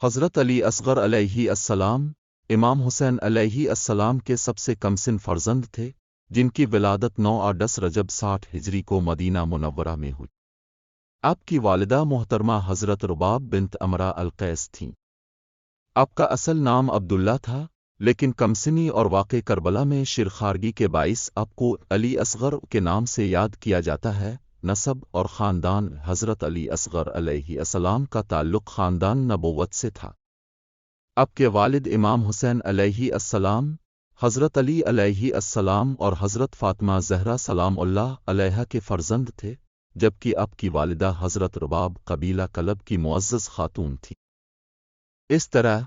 حضرت علی اصغر علیہ السلام امام حسین علیہ السلام کے سب سے کم سن فرزند تھے، جن کی ولادت 9 رجب 60 ہجری کو مدینہ منورہ میں ہوئی۔ آپ کی والدہ محترمہ حضرت رباب بنت امرا القیس تھیں۔ آپ کا اصل نام عبداللہ تھا، لیکن کمسنی اور واقع کربلا میں شرخارگی کے باعث آپ کو علی اصغر کے نام سے یاد کیا جاتا ہے۔ نسب اور خاندان: حضرت علی اصغر علیہ السلام کا تعلق خاندان نبوت سے تھا۔ آپ کے والد امام حسین علیہ السلام، حضرت علی علیہ السلام اور حضرت فاطمہ زہرا سلام اللہ علیہا کے فرزند تھے، جبکہ آپ کی والدہ حضرت رباب قبیلہ کلب کی معزز خاتون تھی۔ اس طرح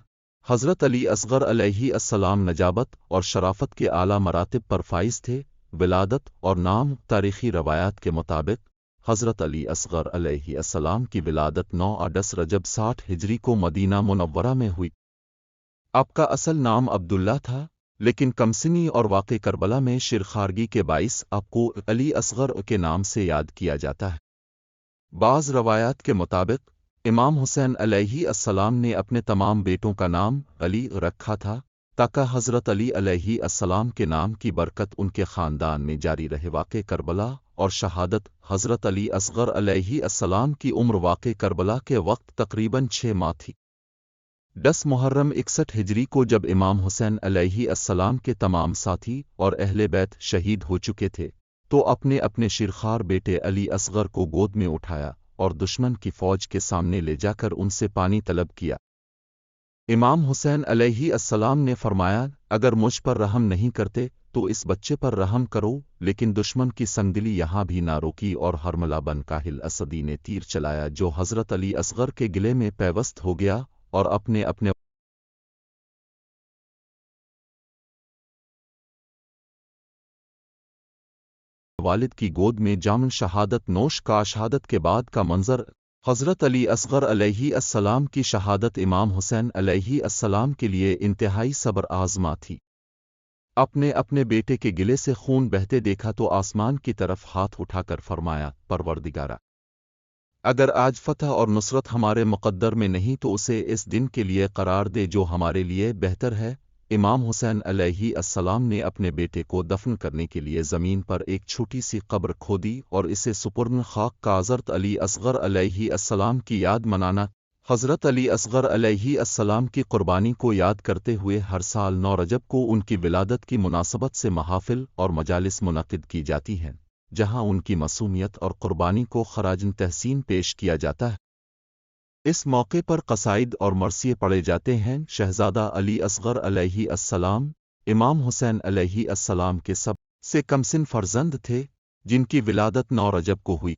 حضرت علی اصغر علیہ السلام نجابت اور شرافت کے اعلیٰ مراتب پر فائز تھے۔ ولادت اور نام: تاریخی روایات کے مطابق حضرت علی اصغر علیہ السلام کی ولادت 9 رجب 60 ہجری کو مدینہ منورہ میں ہوئی۔ آپ کا اصل نام عبداللہ تھا، لیکن کمسنی اور واقع کربلا میں شرخارگی کے باعث آپ کو علی اصغر کے نام سے یاد کیا جاتا ہے۔ بعض روایات کے مطابق امام حسین علیہ السلام نے اپنے تمام بیٹوں کا نام علی رکھا تھا تاکہ حضرت علی علیہ السلام کے نام کی برکت ان کے خاندان میں جاری رہے۔ واقع کربلا اور شہادت: حضرت علی اصغر علیہ السلام کی عمر واقع کربلا کے وقت تقریباً 6 ماہ تھی۔ 10 محرم 61 ہجری کو جب امام حسین علیہ السلام کے تمام ساتھی اور اہل بیت شہید ہو چکے تھے تو اپنے اپنے شیرخوار بیٹے علی اصغر کو گود میں اٹھایا اور دشمن کی فوج کے سامنے لے جا کر ان سے پانی طلب کیا۔ امام حسین علیہ السلام نے فرمایا، اگر مجھ پر رحم نہیں کرتے تو اس بچے پر رحم کرو، لیکن دشمن کی سنگدلی یہاں بھی نہ روکی اور حرملہ بن کاہل اسدی نے تیر چلایا جو حضرت علی اصغر کے گلے میں پیوست ہو گیا اور اپنے اپنے والد کی گود میں جامن شہادت نوش کا شہادت کے بعد کا منظر۔ حضرت علی اصغر علیہ السلام کی شہادت امام حسین علیہ السلام کے لیے انتہائی صبر آزما تھی۔ اپنے اپنے بیٹے کے گلے سے خون بہتے دیکھا تو آسمان کی طرف ہاتھ اٹھا کر فرمایا، پروردگارا، اگر آج فتح اور نصرت ہمارے مقدر میں نہیں تو اسے اس دن کے لیے قرار دے جو ہمارے لیے بہتر ہے۔ امام حسین علیہ السلام نے اپنے بیٹے کو دفن کرنے کے لیے زمین پر ایک چھوٹی سی قبر کھودی اور اسے سپرد خاک کا حضرت علی اصغر علیہ السلام کی یاد منانا۔ حضرت علی اصغر علیہ السلام کی قربانی کو یاد کرتے ہوئے ہر سال 9 رجب کو ان کی ولادت کی مناسبت سے محافل اور مجالس منعقد کی جاتی ہیں، جہاں ان کی معصومیت اور قربانی کو خراج تحسین پیش کیا جاتا ہے۔ اس موقع پر قصائد اور مرثیے پڑھے جاتے ہیں۔ شہزادہ علی اصغر علیہ السلام امام حسین علیہ السلام کے سب سے کمسن فرزند تھے، جن کی ولادت 9 رجب کو ہوئی۔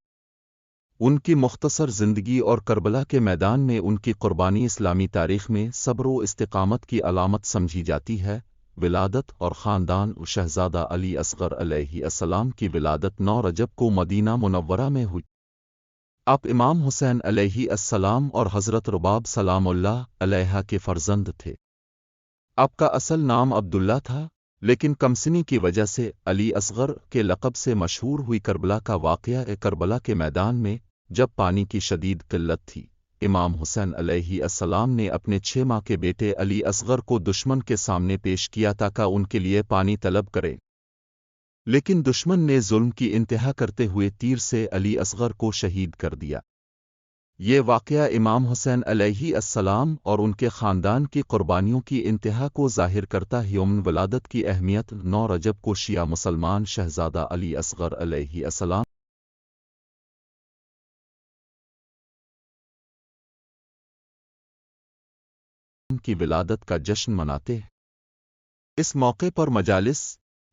ان کی مختصر زندگی اور کربلا کے میدان میں ان کی قربانی اسلامی تاریخ میں صبر و استقامت کی علامت سمجھی جاتی ہے۔ ولادت اور خاندان: شہزادہ علی اصغر علیہ السلام کی ولادت 9 رجب کو مدینہ منورہ میں ہوئی۔ آپ امام حسین علیہ السلام اور حضرت رباب سلام اللہ علیہا کے فرزند تھے۔ آپ کا اصل نام عبداللہ تھا، لیکن کمسنی کی وجہ سے علی اصغر کے لقب سے مشہور ہوئی۔ کربلا کا واقعہ: کربلا کے میدان میں جب پانی کی شدید قلت تھی، امام حسین علیہ السلام نے اپنے 6 ماہ کے بیٹے علی اصغر کو دشمن کے سامنے پیش کیا تاکہ ان کے لیے پانی طلب کرے، لیکن دشمن نے ظلم کی انتہا کرتے ہوئے تیر سے علی اصغر کو شہید کر دیا۔ یہ واقعہ امام حسین علیہ السلام اور ان کے خاندان کی قربانیوں کی انتہا کو ظاہر کرتا ہے۔ یوم ولادت کی اہمیت: 9 رجب کو شیعہ مسلمان شہزادہ علی اصغر علیہ السلام کی ولادت کا جشن مناتے ہیں۔ اس موقع پر مجالس،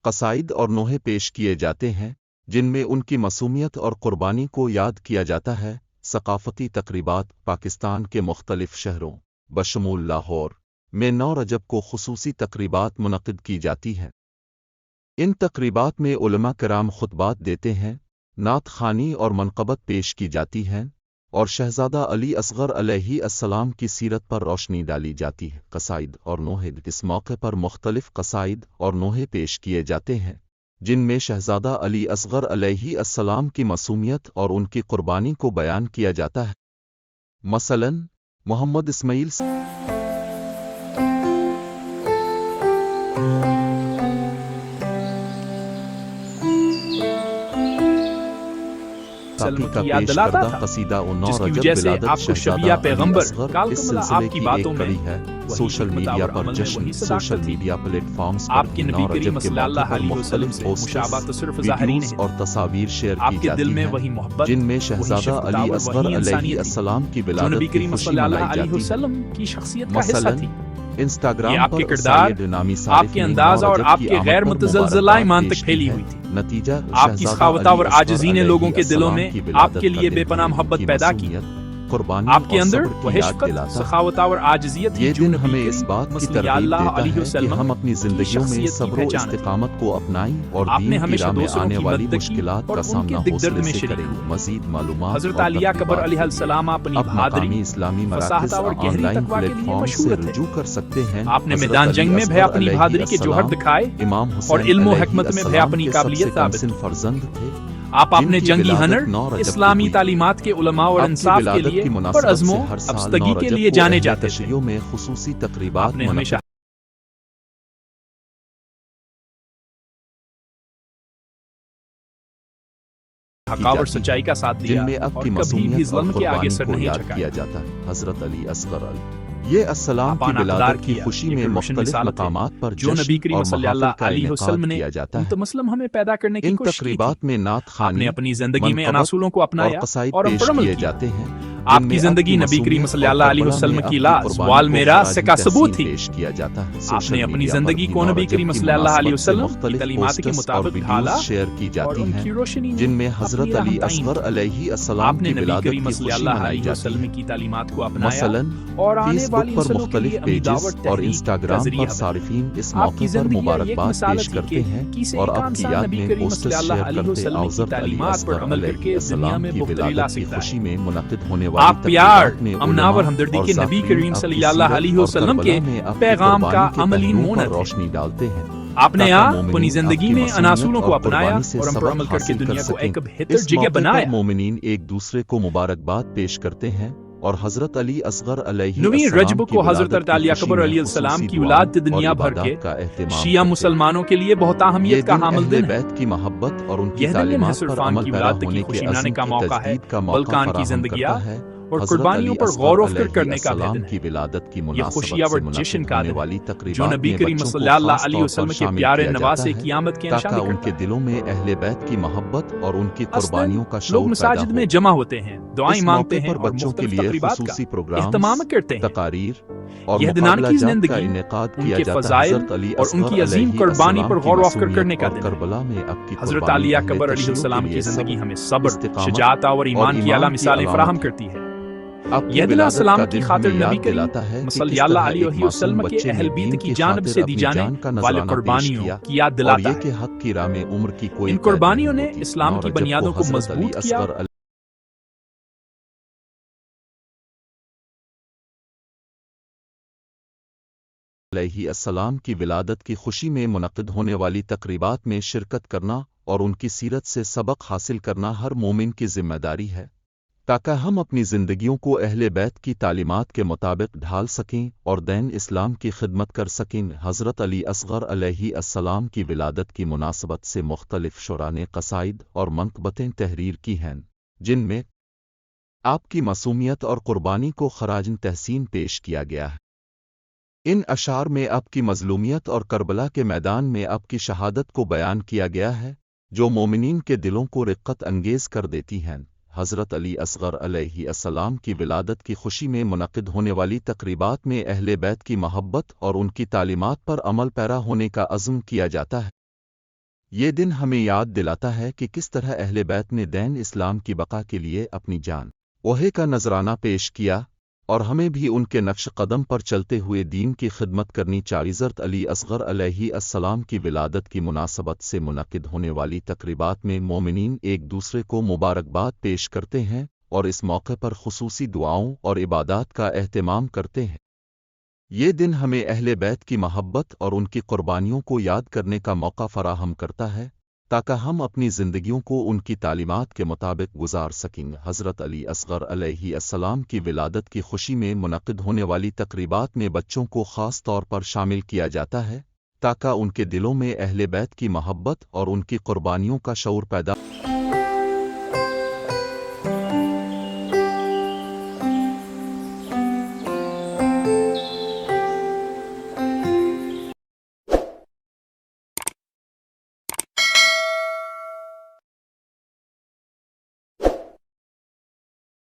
قصائد اور نوحے پیش کیے جاتے ہیں جن میں ان کی معصومیت اور قربانی کو یاد کیا جاتا ہے۔ ثقافتی تقریبات: پاکستان کے مختلف شہروں بشمول لاہور میں 9 رجب کو خصوصی تقریبات منعقد کی جاتی ہیں۔ ان تقریبات میں علماء کرام خطبات دیتے ہیں، نعت خوانی اور منقبت پیش کی جاتی ہیں اور شہزادہ علی اصغر علیہ السلام کی سیرت پر روشنی ڈالی جاتی ہے۔ قصائد اور نوحے: اس موقع پر مختلف قصائد اور نوحے پیش کیے جاتے ہیں جن میں شہزادہ علی اصغر علیہ السلام کی معصومیت اور ان کی قربانی کو بیان کیا جاتا ہے۔ مثلاً محمد اسماعیل کی یاد دلاتا تھا، جس کی وجہ سے آپ کو شبیہ پیغمبر کالکمل آپ کی باتوں میں سوشل میڈیا پر جشن، سوشل میڈیا پلیٹ فارمز پر آپ کے نبی کریم صلی اللہ علیہ وسلم سے مشابہت صرف ظاہری نہیں اور تصاویر شیئر آپ کی کے دل جاتی میں ہیں وہی محبت، جن میں وہی شہزادہ شفقت علی اور اصغر وہی علیہ انسانیت تھی السلام کی جو نبی ولادت کی کریم خوشی صلی اللہ منائی علیہ جاتی ہے۔ وسلم کی شخصیت کا حصہ مثلاً تھی۔ انسٹاگرام یہ آپ کے پر کردار، سید نامی آپ صارف کے نے انداز اور رجب آپ کی کے آمد غیر پر متزلزلہ مبارکباد ایمان پیش تک کی پھیلی ہے۔ ہوئی تھی۔ نتیجہ آپ کی شہزادہ سخاوت علی اور اصغر عاجزی نے علیہ لوگوں کے دلوں السلام میں کی آپ ولادت کے کا لیے دن بے پناہ ہمیں محبت ان کی پیدا کی۔ معصومیت، قربانی آپ کے اور اندر صبر وہ کی یاد شفقت، دلاتا ہے۔ سخاوت اور عاجزیت تھی یہ جو دن نبی ہمیں اس کریم بات کی صلی ترغیب اللہ دیتا علیہ ہے کہ وسلم ہم اپنی کی زندگیوں میں شخصیت کی صبر و پہچان تھی۔ استقامت کو اپنائیں اور آپ نے دین کی ہمیشہ راہ میں دوسروں آنے کی والی مدد کی مشکلات اور کا ان سامنا کے دکھ درد حوصلے میں سے شریک کریں۔ ہوئے۔ مزید معلومات حضرت اور عالیہ قبر تقریبات علیہ کے السلام لیے اپنی اب بہادری، مقامی اسلامی فصاحت مراکز اور آن گہری لائن تقویٰ کے پلیٹ لیے فارم سے مشہور تھے۔ رجوع کر سکتے ہیں۔ آپ نے حضرت میدان علی جنگ میں بھی اصغر اپنی علیہ بہادری کے جوہر السلام دکھائے امام اور حسین علم و علیہ حکمت میں بھی السلام اپنی کے سب سے قابلیت کم ثابت سن کی۔ فرزند تھے۔ آپ اپنے جن کی جنگی ولادت ہنر، 9 رجب کو اسلامی ہوئی۔ تعلیمات کے علماء اور آپ کی انصاف کے ولادت لیے کی پر مناسبت عزم سے و ہر سال 9 ابستگی کے رجب لیے کو جانے اہل جاتے تھے۔ تشیع میں خصوصی آپ تقریبات نے ہمیشہ منعقد کی حق اور جاتی سچائی کا ساتھ جن دیا میں اب اور کی کبھی بھی معصومیت اور ظلم کے آگے قربانی سر کو نہیں یاد جھکایا۔ کیا جاتا ہے۔ حضرت علی اصغر یہ السلام آپ کی آنا ولادت قدار کی کیا، خوشی یہ میں روشن مختلف مثالت ہے مقامات پر جو نبی جشن کریم اور صلی اللہ محافل کا علیہ انعقاد وسلم نے کیا جاتا ہے۔ مسلم ہمیں پیدا کرنے کی ان کوشش کی تھی۔ تقریبات میں نعت آپ خوانی، نے اپنی زندگی میں ان منقبت اصولوں کو اور اپنایا قصائد اور ان پیش پر عمل کیے کیا۔ جاتے ہیں آپ جن کی میں زندگی نبی کریم معصومیت صلی اور اللہ علیہ کربلا وسلم میں کی اب لاز قربانی وال کو میراث سے خراج کا ثبوت تحسین تھی۔ پیش کیا جاتا ہے۔ آپ سوشل نے اپنی میڈیا پر زندگی بھی کو 9 نبی رجب کریم کی صلی اللہ علیہ مناسبت سے وسلم کی مختلف تعلیمات کے پوسٹرز اور مطابق ویڈیوز ڈھالا شیئر کی اور جاتی ان ہیں کی روشنی میں جن میں اپنی حضرت راہ علی تعین اصغر کی۔ علیہ السلام آپ نے کی نبی ولادت کریم کی صلی خوشی اللہ منائی علیہ جاتی وسلم ہے۔ کی تعلیمات کو اپنایا مثلاً اور آنے فیس والی بک پر نسلوں کے لیے مختلف اپنی پیجز دعوت اور تحریک کا انسٹاگرام ذریعہ پر بنے۔ صارفین اس آپ کی موقع پر زندگی ایک مبارکباد مثال پیش تھی کرتے کہ ہیں کیسے اور ایک اب کی انسان یاد نبی میں کریم پوسٹرز صلی اللہ شیئر علیہ کرتے وسلم کی حضرت علی تعلیمات پر اصغر عمل کر علیہ کے دنیا السلام میں کی بہتری لا ولادت کی سکتا ہے۔ خوشی میں منعقد ہونے والی آپ پیار، تقریبات میں امنا اور علماء ہمدردی اور کے نبی ذاکرین کریم اب صلی کی اللہ سیرت علیہ اور وسلم کربلا کے میں اب کی پیغام کا قربانی کے عملی پہلوؤں پر مونت ہے۔ روشنی ڈالتے ہیں آپ نے تاکہ یہاں اپنی مومنین زندگی اب کی میں ان اصولوں معصومیت کو اور اپنایا قربانی سے اور ان پر سبق عمل کر کے حاصل کر دنیا کو سکیں۔ ایک بہتر اس جگہ موقع پر بنایا۔ مومنین ایک دوسرے کو مبارکباد پیش کرتے ہیں اور حضرت علی اصغر علیہ نویں السلام رجب کی کو حضرت ولادت کی عالیہ خوشی قبر میں علیہ السلام خصوصی کی دعاؤں ولادت دنیا اور بھر کے عبادات کا اہتمام شیعہ کرتے ہیں۔ مسلمانوں کے لیے بہت یہ اہمیت کا دن حامل اہل دن ہے۔ بیت کی محبت اور ان کی یہ دن تعلیمات پر عرفان عمل کی پیرا ولادت کی ہونے کے خوشی منانے عزم کا کی موقع ہے، تجدید کا موقع بلکان کی فراہم زندگیاں کرتا ہے۔ اور حضرت قربانیوں علی پر اصغر غور و فکر علیہ کرنے کا بھی السلام دن ہے۔ کی ولادت کی یہ خوشیاں مناسبت اور سے جشن منعقد کا ہونے دن والی ہے جو تقریبات نبی میں کریم بچوں صلی کو اللہ خاص علیہ طور وسلم پر کے شامل پیارے کیا نواسے جاتا ہے قیامت کے تاکہ نشانی ان کرتا کے ہے۔ دلوں میں اہل بیت کی محبت اور ان کی اصلاً قربانیوں کا لوگ شعور پیدا مساجد ہو۔ میں جمع ہوتے ہیں، دعائیں اس مانگتے موقع ہیں پر اور بچوں کے مختلف لیے تقریبات کا خصوصی پروگرامز، اہتمام کرتے ہیں۔ تقاریر اور یہ دنان مقابلہ کی جات کا زندگی، انعقاد ان کیا کے جاتا ہے۔ فضائل حضرت علی اور ان اصغر کی عظیم علیہ قربانی السلام پر کی غور و فکر کرنے معصومیت کا اور دن ہے۔ کربلا میں اب کی حضرت قربانی عالیہ اہل قبر علیہ تشیع کے السلام کی لیے زندگی صبر، ہمیں صبر، استقامت شجاعت اور ایمان کی اعلیٰ ایمان کی مثالیں فراہم علامت ہے۔ کرتی ہے۔ آپ کی یہ دن ولادت السلام کا کی دن خاطر ہمیں نبی یاد کریم دلاتا ہے کہ صلی کس اللہ طرح علیہ ایک معصوم وسلم کے بچے اہل نے بیت دین کی کی جانب خاطر سے دی اپنی جانے جان کا والے نذرانہ پیش قربانیوں کیا کی یاد اور دلاتا یہ ہے۔ کہ حق کی راہ میں عمر کی کوئی ان قید قربانیوں نہیں نے ہوتی۔ اسلام 9 کی رجب بنیادوں کو حضرت علی مضبوط کیا اصغر علیہ السلام کی ولادت کی خوشی میں منعقد ہونے والی تقریبات میں شرکت کرنا اور ان کی سیرت سے سبق حاصل کرنا ہر مومن کی ذمہ داری ہے تاکہ ہم اپنی زندگیوں کو اہل بیت کی تعلیمات کے مطابق ڈھال سکیں اور دین اسلام کی خدمت کر سکیں۔ حضرت علی اصغر علیہ السلام کی ولادت کی مناسبت سے مختلف شعراء نے قصائد اور منقبتیں تحریر کی ہیں جن میں آپ کی معصومیت اور قربانی کو خراج تحسین پیش کیا گیا ہے۔ ان اشعار میں آپ کی مظلومیت اور کربلا کے میدان میں آپ کی شہادت کو بیان کیا گیا ہے جو مومنین کے دلوں کو رقت انگیز کر دیتی ہیں۔ حضرت علی اصغر علیہ السلام کی ولادت کی خوشی میں منعقد ہونے والی تقریبات میں اہل بیت کی محبت اور ان کی تعلیمات پر عمل پیرا ہونے کا عزم کیا جاتا ہے۔ یہ دن ہمیں یاد دلاتا ہے کہ کس طرح اہل بیت نے دین اسلام کی بقا کے لیے اپنی جان وہے کا نذرانہ پیش کیا اور ہمیں بھی ان کے نقش قدم پر چلتے ہوئے دین کی خدمت کرنی چاہیے۔ حضرت علی اصغر علیہ السلام کی ولادت کی مناسبت سے منعقد ہونے والی تقریبات میں مومنین ایک دوسرے کو مبارکباد پیش کرتے ہیں اور اس موقع پر خصوصی دعاؤں اور عبادات کا اہتمام کرتے ہیں۔ یہ دن ہمیں اہل بیت کی محبت اور ان کی قربانیوں کو یاد کرنے کا موقع فراہم کرتا ہے تاکہ ہم اپنی زندگیوں کو ان کی تعلیمات کے مطابق گزار سکیں۔ حضرت علی اصغر علیہ السلام کی ولادت کی خوشی میں منعقد ہونے والی تقریبات میں بچوں کو خاص طور پر شامل کیا جاتا ہے تاکہ ان کے دلوں میں اہل بیت کی محبت اور ان کی قربانیوں کا شعور پیدا